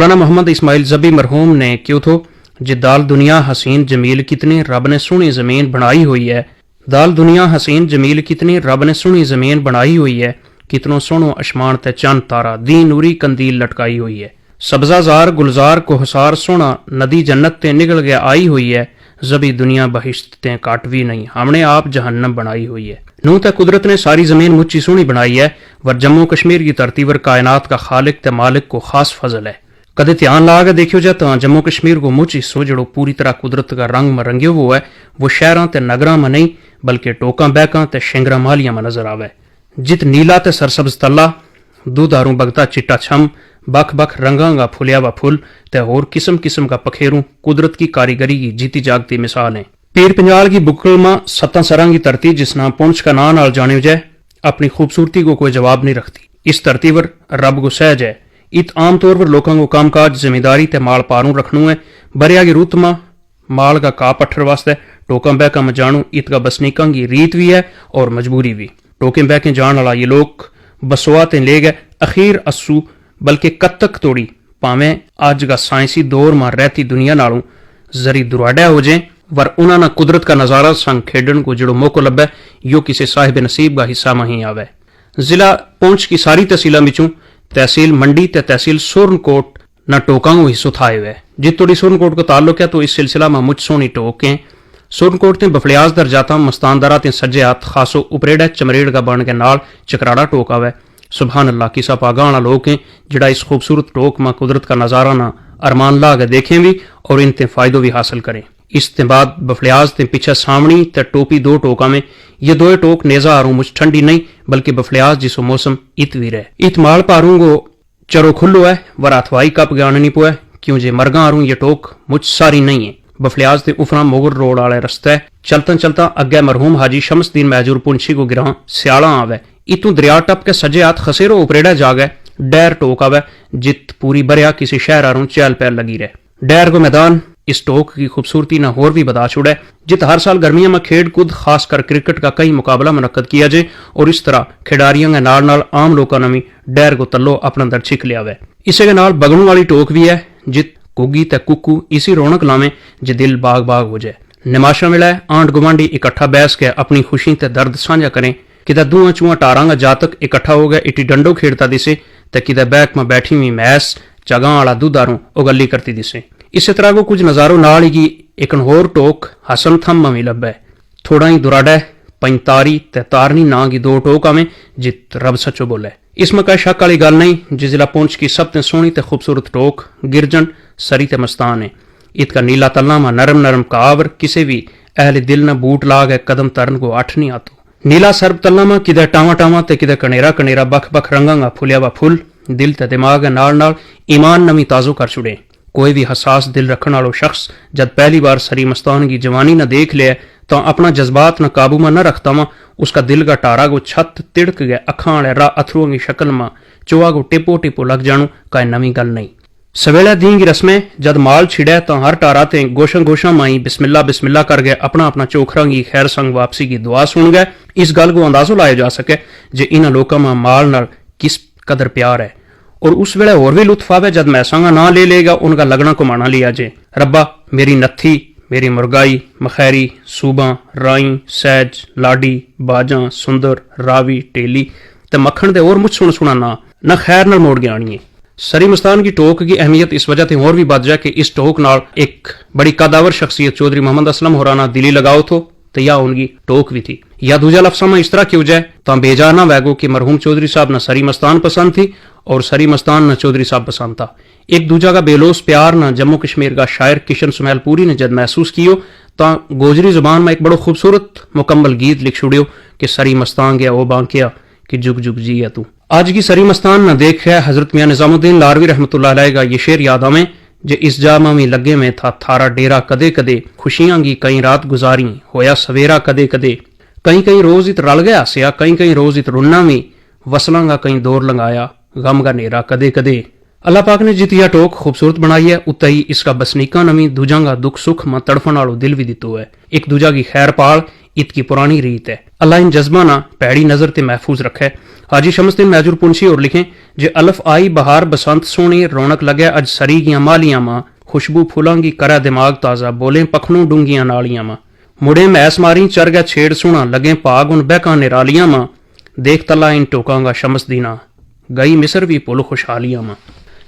मौलाना मोहम्मद इस्माइल जबी मरहूम ने क्यों थो दाल दुनिया हसीन जमील कितनी रब ने सोहनी जमीन बनाई हुई है। दाल दुनिया हसीन जमील कितनी रब ने सोहनी जमीन बनाई हुई है। कितनों सोहनो आसमान ते चंद तारा दी नूरी कंदील लटकाई हुई है। सब्जाजार गुलजार कोहसार सोना नदी जन्नत ते निकल गया आई हुई है। जबी दुनिया बहिश्त ते काट भी नहीं हमने आप जहन्नम बनाई हुई है। नूं ते कुदरत ने सारी जमीन मुच्ची सोहनी बनाई है। वर जम्मू कश्मीर की धरती पर कायनात का खालिक ते मालिक को खास फजल है। कदे ध्यान ला के देखियो जाए तो जम्मू कश्मीर को मुच हिस्सो जो पूरी तरह कुदरत का रंग में रंगियो वो है, वो शहरों ते नगरां में नहीं बल्कि टोकां बैकां ते शिंगरा मालियां में नजर आवे। जित नीला ते सरसब्ज तला दूधारू बगता चिट्टा छम बख बख रंगां का फुलिया वा फुल ते होर किस्म किस्म का पखेरू कुदरत की कारीगरी की जीती जागती मिसाल है। पीर पंजाल की बुकल में सत्तां सरां की धरती जिस नाम पुंछ का नां नाल जानियो जाए अपनी खूबसूरती को कोई जवाब नहीं रखती। इस धरती पर रब को सहज है। इत आम तौर पर लोगों को कामकाज जिम्मेदारी ते माल पारू रखनू है। बरिया की रुत में माल का का पट्ठर वास्ते टोका बैका में जानू इत का बसनीका की रीत भी है और मजबूरी भी। टोके बैके जान वाला ये लोग बसवा ते ले गए अखीर अस्सू बल्कि कत्तक तोड़ी भावें अज का साइंसी दौर में रहती दुनिया नालों जरी दुराडा हो जाए वर उन्होंने कुदरत का नजारा संग खेडन को जो मौको लभे यो किसी साहिब नसीब का हिस्सा में ही आवे। जिला पुंछ की सारी तहसीलों विचों तहसील मंडी ते तहसील सुरनकोट न टोकां को हिस्सो थाए हुए। जित तोड़ी सुरनकोट को ताल्लुक है तो इस सिलसिला में मुझ सोहनी टोक है। सुरनकोट ते बफलियाज दर जाता मस्तानदारा ते सज्जे हाथ खासो उपरेड़ा चमरेड़ का बन के नाल चकराड़ा टोक आवे। सुबहान अल्लाह किसा पागा वाला लोग हैं जिड़ा इस खूबसूरत टोक में कुदरत का नजारा ना अरमान ला के देखें भी और इन ते फायदो भी हासिल करें। इस ते बाद बफलियाज ते पीछे सामनी ते टोपी दो टोका में ये दो टोक नेजा आरू मुझ ठंडी नहीं बल्कि बफलियाज जिसो मौसम इत भी रहे। इत माल पारू गो चरो खुल्लो है वर अथवाई कप ज्ञान नहीं पुए क्यों जे मरगा आरू ये टोक मुझ सारी नहीं है। बफलियाज ते उफरा मोगर रोड वाले रस्ते चलता चलता अगे मरहूम हाजी शमसदीन महजूर पुंछी को गिरा स्याला आवे। इतू दरिया टप के सजे हाथ खसेरो उपरेड़ा जागे डैर टोक आवे जित पूरी बरिया किसी शहर आरू चहल पहल लगी रहे। डैर को मैदान इस टोक की खूबसूरती न होर भी बता छुड़े। जित हर साल गर्मियों में खेड कूद खासकर क्रिकेट का कई मुकाबला मुनक्कद किया जाए और इस तरह खिडारियों के नाल नाल आम लोगों ने भी डैर को तलो अपना दर छिक लिया वे। इसे के नाल बगनू वाली टोक भी है जित कुगी ते कुकू इसी रौनक लावे जे दिल बाग बाग हो जाए। नमाशा मिला आंट गुआंढी इकट्ठा बैस के अपनी खुशी ते दर्द साझा करें। किदा दुआ चुआ टारांगा जातक इकट्ठा हो गए इटी डंडो खेड़ता दिसे ते किदा बैक में बैठी हुई मैस जगह वाला दूधारू उगली करती दिसे। इस तरह को कुछ नजारों नाल ही एक होर टोक हसन थम में लभे थोड़ा ही दुराडा पंतारी ते तारनी ना की दो टोक आवे जित रब सचो बोले। इसमें कोई शक वाली गल नहीं जिस जिला पुंछ की सबसे सोहनी ते खूबसूरत टोक गिरजन सरी ते मस्तान है। इतका नीला तल्ला में नरम नरम कावर किसी भी अहले दिल न बूट ला गए कदम तरन को आठ नहीं आतो। नीला सर्ब तल्ला में किदे टावा टावा ते किदे कनेरा कनेरा बख बख रंगा फुलिया वा फुल दिल ते दिमाग नाल नाल ईमान नमी ताजो कर छुड़े। कोई भी हसास दिल रखने वालों शख्स जब पहली बार सरी मस्तान की जवानी न देख लिया तो अपना जज्बात न काबू में न रखता वा उसका दिल का टारा को छत तिड़क गया अखा वाले राह अथरुओं की शक्ल में चुआ को टिपो टिपो लग जाणु का नवी गल नहीं। सवेला दी की रस्में जद माल छिड़े तो हर टारा ते गोशा गोशा माई बिस्मिल्ला बिस्मिल्ला कर गए अपना अपना चोखरा की खैर संग वापसी की दुआ सुन गए। इस गल को अंदाजो लाया जा सके जे इन लोगों में माल नाल किस कदर प्यार है और उस वेले और भी लुत्फ आवे जद मैसांगा ना ले लेगा उनका लगना को माना लिया जे। रब्बा मेरी नत्थी मेरी मुरगाई मखैरी सूबा राई सैज लाडी बाजा सुंदर रावी टेली ते मक्खन दे और मुझ सुन सुना ना न खैर न मोड़ गया है। सरी मस्तान की टोक की अहमियत इस वजह से और भी बढ़ जाए कि इस टोक नाल एक बड़ी कदावर शख्सियत चौधरी मोहम्मद असलम होराना दिली लगाओ तो या उनकी टोक भी थी या दूजा लफ्सा में इस तरह क्यों जाए तो बेजा ना वैगो कि मरहूम चौधरी साहब न सरी मस्तान पसंद थी और सरी मस्तान न चौधरी साहब पसंद था। एक दूजा का बेलोस प्यार न जम्मू कश्मीर का शायर किशन सुमैलपुरी ने जब महसूस कियो तो गोजरी जुबान में एक बड़ो खूबसूरत मुकम्मल गीत लिख छुड़ियो कि सरी मस्तान गया वो बांकिया कि जुग जुग जी है तू। आज की सरी मस्तान न देख है हजरत मियां निजामुद्दीन लारवी रहमतुल्लाह अलैह का ये शेर याद आवे जे इस जामा में लगे में था थारा डेरा कदे कदे खुशियां की कई रात गुजारी होया सवेरा कदे कदे कई कई रोज इत रल गया हसिया कई कई रोज इत रुन्ना में वसलां का कई दौर लगाया गम का नेरा कदे कदे। अल्लाह पाक ने जितिया टोक खूबसूरत बनाई है उतना ही इसका बसनीका नमी दूजा का दुख सुख में तड़फन वालों दिल भी दितो है। एक दूजा की खैर पाल इत की पुरानी रीत है। अल्लाह इन जज्बा ना पैड़ी नजर ते महफूज रखे हाजी शमसदीन मैजूर पुंछी और लिखें जे अलफ आई बहार बसंत सोनी रौनक लगे अज सरी गियां मालियां मां खुशबू फुलां गी करा दिमाग ताजा बोले पखनों डूंगियां नालियां मां मुड़े मैस मारी चर गया छेड़ सुना लगे भाग उन बहका निरालियां मां देख तला इन टोकांगा शमसदीना गई मिसर भी पुल खुशहालियां मां।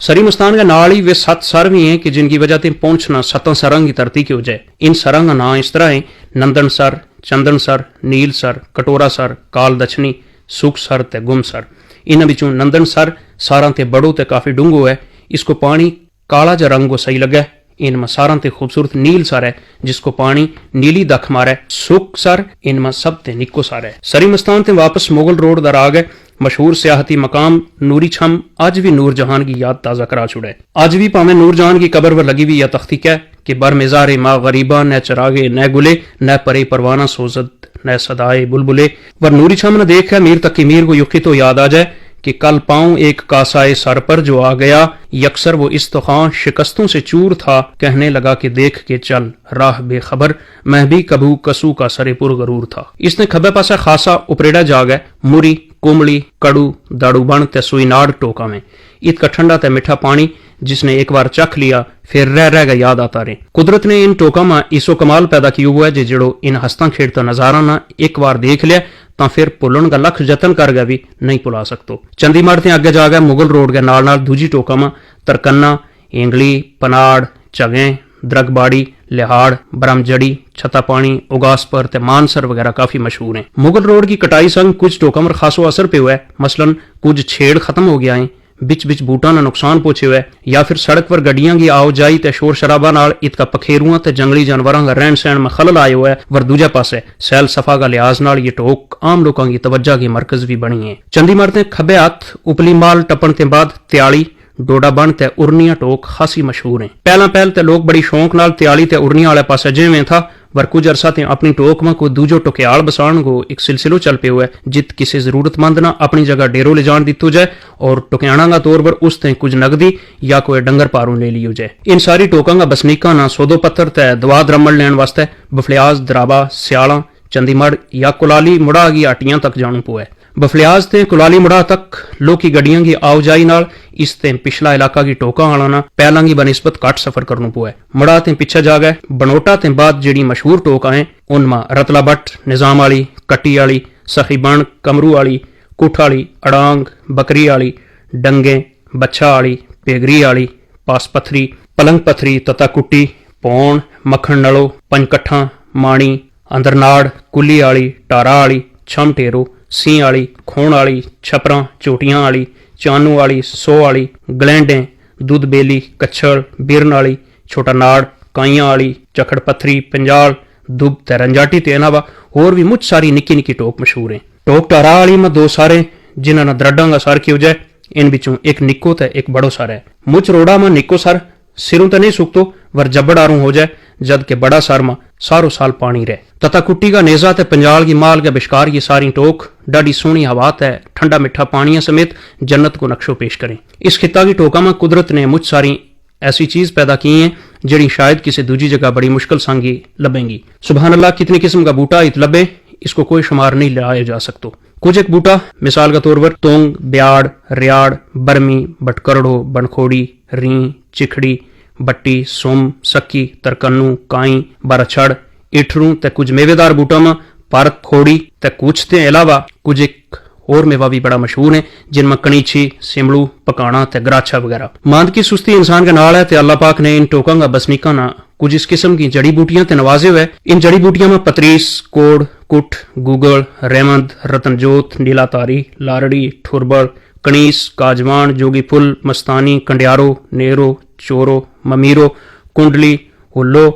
सरी मुस्तान के नाल ही वे 7 सर भी हैं कि जिनकी वजह से पहुंचना 7 सरंग की धरती की हो जाए। इन सरंग का नाम इस तरह है नंदन सर, चंदन सर, नील सर, कटोरा सर, काल दछनी, सुख सर ते गुम सर। इन बिचों नंदन सर सारा ते बड़ो ते काफी डूंगो है, इसको पानी काला जा रंग को सही लगे। इनमें सारा ते खूबसूरत नील सर है जिसको पानी नीली दख मारे। सुख सर इनमें सब ते निको सर है। सरी मुस्तान ते वापस मुगल रोड दा राग है। मशहूर सियाहती मकाम नूरी छम अज भी नूर जहान की याद ताज़ा करा छुड़े। अज भी भावें नूर जहान की कबर पर लगी हुई यह तख्ती है कि बर मिजारे माँ गरीबा न चरागे न गुले न परे परवाना सोजद न सदाए बुलबुले। वर नूरी छम न देख है मीर तकी मीर को युक्ति तो याद आ जाए कि कल पाऊं एक कासाए सर पर जो आ गया यकसर वो इस्तखां शिकस्तों से चूर था कहने लगा कि देख के चल राह बेखबर मैं भी कभू कसू का सरे पुर गरूर था। इसने खब्बे पासे खासा उपरेड़ा जाग है मुरी कुमली कड़ू दाड़ू बन ते सुईनाड़ टोका में इतका ठंडा ते मीठा पानी जिसने एक बार चख लिया फिर रह गया याद आता रहे। कुदरत ने इन टोका में इसो कमाल पैदा किया हुआ है जे जड़ो इन हस्ता खेड़ता नजारा ना एक बार देख लिया तो फिर भुलन का लख जतन कर गया भी नहीं भुला सकतो। चंडीगढ़ ते अगे जा गया मुगल रोड के नाल नाल दूजी टोका में तरकन्ना एंगली पनाड़ झगें द्रगबाड़ी लिहाड़ ब्रह्मजड़ी छतापानी उगासपर ते मानसर वगैरह काफी मशहूर हैं। मुगल रोड की कटाई संग कुछ टोका पर खासो असर पे हुआ है। मसलन कुछ छेड़ खत्म हो गया है, बिच बिच बूटा ने नुकसान पहुंचे हुए या फिर सड़क पर गड्डियां की आओ जाई ते शोर शराबा नाल इतका पखेरुआं ते जंगली जानवरां का रहन सहन में खलल आया हुआ है। वर दूजे पासे सैल सफा का लिहाज नाल ये टोक आम लोगों की तवज्जा की मरकज भी बनी है। चंडीगढ़ ते खब्बे हाथ उपली माल टपन ते बाद त्याली डोडा बन ते उरनिया टोक खासी मशहूर है। पहल ते लोग बड़ी शौक नाल त्याली ते उरनिया वाले पासे जिवें था वर कुछ अरसा ते अपनी टोक में कोई दूजो टुकयाल बसाण को एक सिलसिलो चल पे हुआ है जित किसी जरूरतमंद ना अपनी जगह डेरो ले जान दितो जाए और टुकयाणा का तौर पर उस ते कुछ नगदी या कोई डंगर पारू ले लियो जाए। इन सारी टोका का बसनीका ना सौदो पत्थर ते दवा द्रमण लेने वास्ते बफलियाज दराबा स्याला चंडीगढ़ या कुलाली मुड़ा की आटियां तक जाणू पुआ है। बफलियाज ते कुलाली मुड़ा तक लोग की गड्डियां की आवाजाई नाल इस ते पिछला इलाका की टोका आना ना पहला की बनिस्बत घट सफर करना पुआ है। मुड़ा ते पिछा जा गए बनोटा ते बाद जेड़ी मशहूर टोका है उनमें रतला बट निजाम वाली कट्टी वाली सखीबन कमरू वाली कुठ वाली अड़ांग बकरी वाली डंगे बच्छा वाली पेगरी वाली पास पत्थरी पलंग पत्थरी तता कुट्टी पौन मक्खन नलो पंजकट्ठा माणी अंदरनाड़ कुली वाली टारा वाली छम टेरो सी वाली खोण वाली छपरा चोटियां वाली चानू वाली सो वाली गलैंडें दुध बेली कच्छड़ बिरन वाली छोटा नाड़ काइयां वाली चखड़ पत्थरी पंजाल दुब ते रंजाटी ते अलावा होर भी मुझ सारी निक्की निक्की टोक मशहूर हैं। टोक टारा वाली में 2 सारे जिन्होंने द्रड्डां का सर कियो जाए इन बिचों एक निक्को ते एक बड़ो सर है। मुझ रोड़ा में निक्को सर सिरों ते नहीं सुकतो वर जबड़ आरू हो जाए जबकि बड़ा सर में सारो साल पानी रहे। तथा कुट्टी का नेजा ते पंजाल की माल के बिश्कार की सारी टोक डाडी सोहनी हवा ते ठंडा मिठा पानिया समेत जन्नत को नक्शो पेश करें। इस खिता की टोका में कुदरत ने मुझ सारी ऐसी चीज पैदा की है जड़ी शायद किसी दूजी जगह बड़ी मुश्किल संगी लभेंगी। सुबहान अल्लाह कितनी किस्म का बूटा इत लभे इसको कोई शुमार नहीं लगाया जा सकता। कुछ एक बूटा मिसाल के तौर पर तोंग ब्याड़ रियाड़ बरमी बटकरड़ो बनखोड़ी री चिखड़ी बट्टी सोम सक्की तरकन्नू काई बरछड़ इठरू ते कुछ मेवेदार बूटा में पारक खोड़ी ते कुछ ते अलावा कुछ एक और मेवा भी बड़ा मशहूर है जिनमें कणीछी सिमड़ू पकाना ते गराछा वगैरह। मांद की सुस्ती इंसान के नाल है ते अल्लाह पाक ने इन टोका का बसनीका ना कुछ इस किस्म की जड़ी बूटियां ते नवाजे हुए। इन जड़ी बूटियां में पतरीस कोड़ कुठ गुगल रेमंद रतनजोत नीला तारी लारड़ी ठुरबड़ कणीस काजवान जोगी फुल मस्तानी कंडियारो नेरो चोरो ममीरो कुंडली हुल्लो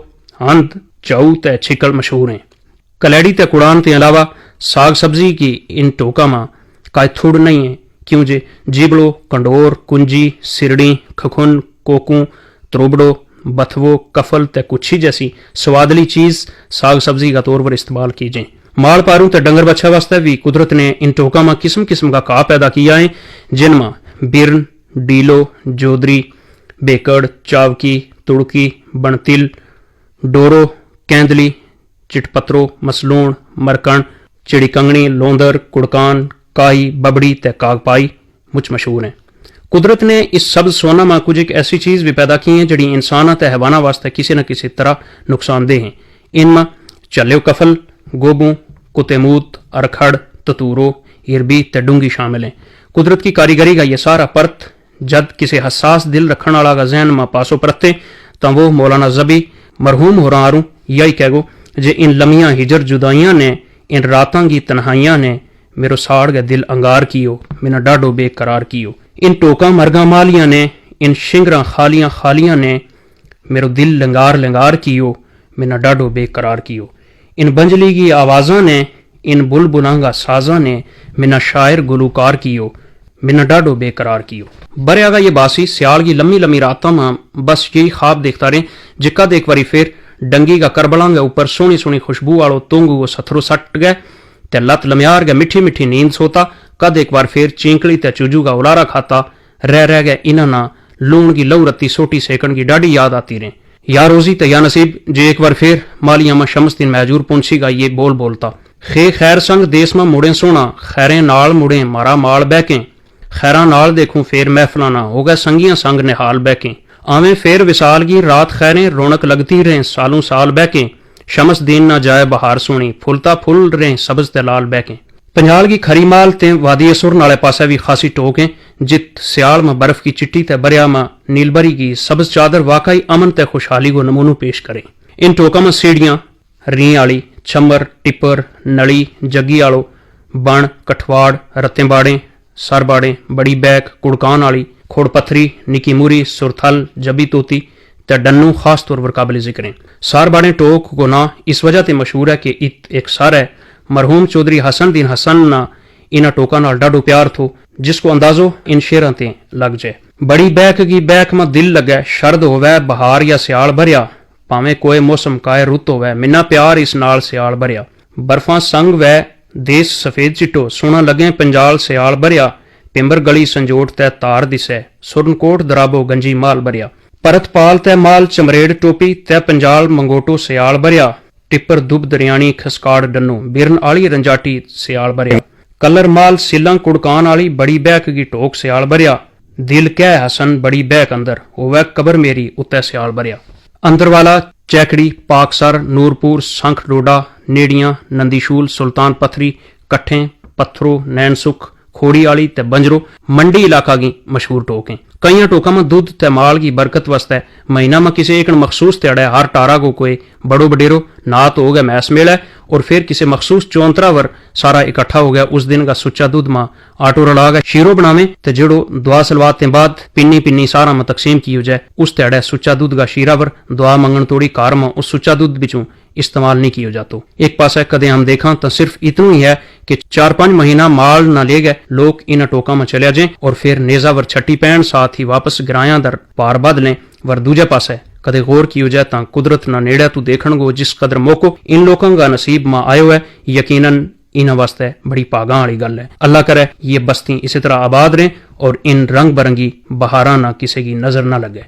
हंद चाऊ ते छिकल मशहूर हैं। कलैड़ी ते कुड़ान के अलावा साग सब्जी की इन टोका में का थुड़ नहीं है क्यों जे जीबड़ो कंडोर कुंजी सिरड़ी खखुन कोकू त्रोबड़ो बथवो कफल ते कुछी जैसी स्वादली चीज साग सब्जी का तौर पर इस्तेमाल की जाए। माल पारू ते डंगर बच्छा वास्ते भी कुदरत ने इन टोका में किस्म किस्म का घाह पैदा किया है जिनमें बिरन डीलो जोदरी बेकड़ चावकी तुड़की बनतिल डोरो कैंदली चिटपत्रो मसलूण मरकण चिड़ी कंगनी लोंदर कुड़कान काई बबड़ी ते कागपाई मुझ मशहूर हैं। कुदरत ने इस सब्ज सोना में कुछ एक ऐसी चीज़ भी पैदा की है जिहड़ी इंसान ते हैवाना वास्ते किसी न किसी तरह नुकसानदेह हैं। इनमें झल्लियो कफल, गोबू, कुतेमूत, अरखड़, ततूरो, हिरबी ते डूंगी शामिल हैं। कुदरत की कारीगरी का यह सारा परत जद किसी हसास दिल रखने वाला का जहन में पासो परते तो वो मौलाना जबी मरहूम हो रहा रू यही कहो जे इन लम्हियां हिजर जुदाइयां ने, इन रातां की तन्हाइयां ने मेरो साड़ गए दिल अंगार कियो, मिना डाडो बेकरार कियो। इन टोका मरगा मालियां ने, इन शिंगरा खालियां खालियां ने मेरो दिल लंगार लंगार कियो, मिना डाडो बेकरार कियो। इन बंजली की आवाज़ा ने, इन बुलबुलांगा साजा ने मिना शायर गुलूकार कियो, मिना डाडो बेकरार कियो। बरे आगा ये बासी सियाल की लम्मी लम्मी रातां में बस यही ख्वाब देखता रहे जिक्का एक बारी फिर डंगी का करबलांगे ऊपर सोनी सोनी खुशबू वालो तोंगू वो सथरो सट गए ते लत लम्यार गए मिठी मिठी नींद सोता। कद एक बार फिर चिंकली ते चूजू का उलारा खाता रह गए इना ना लूण की लऊ रत्ती सोटी सेकन की डाडी याद आती रहे। या रोजी ते या नसीब जे एक बार फिर मालिया में शम्स दिन महजूर पुंछी का ये बोल बोलता खे खैर संग देस में मुड़े सोना, खैरें नाल मुड़े मारा माल बैके, खैरा नाल देखूं फेर महफलाना हो गए संगियां संग निहाल बैके, आवें फेर विसाल की रात खैरें रौनक लगती रहें सालों साल बैके, शमस दिन ना जाए बहार सोनी फुलता फुल रहें सब्ज ते लाल बैके। पंजाल की खरी माल ते वादी सुर नाले पासे भी खासी टोक हैं जित सियाल में बर्फ की चिट्टी ते बरिया में नीलबरी की सब्ज चादर वाकई अमन ते खुशहाली को नमूनों पेश करें। इन टोका में सीढ़ियां री आली, छम्बर, टिप्पर, नली, जग्गी आलो, बण, कठवाड़, रत्तेबाड़े, सरबाड़े, बड़ी बैक, कुड़कान आली, खोड़ पत्थरी, निकी मूरी, सुरथल, जबी तोती ते डन्नू खास तौर पर काबिल जिक्र हैं। सारबाड़े टोक को ना इस वजह से मशहूर है कि इत एक सर है मरहूम चौधरी हसन दिन हसन ना इना टोका नाल डाडो प्यार थो जिसको अंदाजो इन शेरां ते लग जाए। बड़ी बैक की बैक में दिल लगे शरद होवे बहार या सियाल भरिया, भावें कोई मौसम काए रुत होवे मिना प्यार इस नाल सियाल भरिया। बर्फां संग वै देश सफेद चिट्टो सोना लगे पंजाल सियाल भरिया, पिंबर गली संजोट तै तार दिसै सुरनकोट दराबो गंजी माल भरिया। परत पाल तै माल चमरेड़ टोपी तै पंजाल मंगोटो सियाल भरिया, टिप्पर दुब दरियाणी खसकाड़ डन्नो बिरन आली रंजाटी सियाल भरिया। कलर माल सिलां कुड़कान आली बड़ी बैक की टोक सियाल भरिया, दिल कै हसन बड़ी बैक अंदर होवै कबर मेरी उत्ते सियाल भरिया। अंदर वाला चैकड़ी पाकसर नूरपुर संख डोडा नेड़ियां नंदीशूल सुल्तान पत्थरी कट्ठे पत्थरों नैनसुख खोड़ी आली ते बंजरो मंडी इलाका की मशहूर टोक हैं। कई टोका में दूध ते माल की बरकत वास्ते महीना में किसी एक मखसूस तेड़ा हर टारा को कोई बड़ो बडेरो नात हो गया मैस मेला और फिर किसी मखसूस चौंतरा वर सारा इकट्ठा हो गया उस दिन का सुच्चा दूध में आटो रला गया शीरो बनावे ते जेड़ो दुआ सलवात बाद पिन्नी पिन्नी सारा में तकसीम की हो जाए उस तेड़े सुच्चा दूध का शीरा वर दुआ मंगन तोड़ी कार में उस सुच्चा दूध बिचू इस्तेमाल नहीं किया जातो। एक पासा कदे हम देखा तो सिर्फ इतना ही है कि 4-5 महीना माल न ले गए लोग इन टोका में चले जाए और फिर नेजा वर छट्टी पैन साथ ही वापस गिराया दर पार बद लें वर दूजे पासे कदे गौर की जाए तो कुदरत ना नेड़े तू देखण गो जिस कदर मौको इन लोगों का नसीब में आयो है यकीनन इन्हां वास्ते बड़ी भागां वाली गल है। अल्लाह करे ये बस्ती इसी तरह आबाद रहे और इन रंग बरंगी बहारां ना किसी की नजर ना लगे।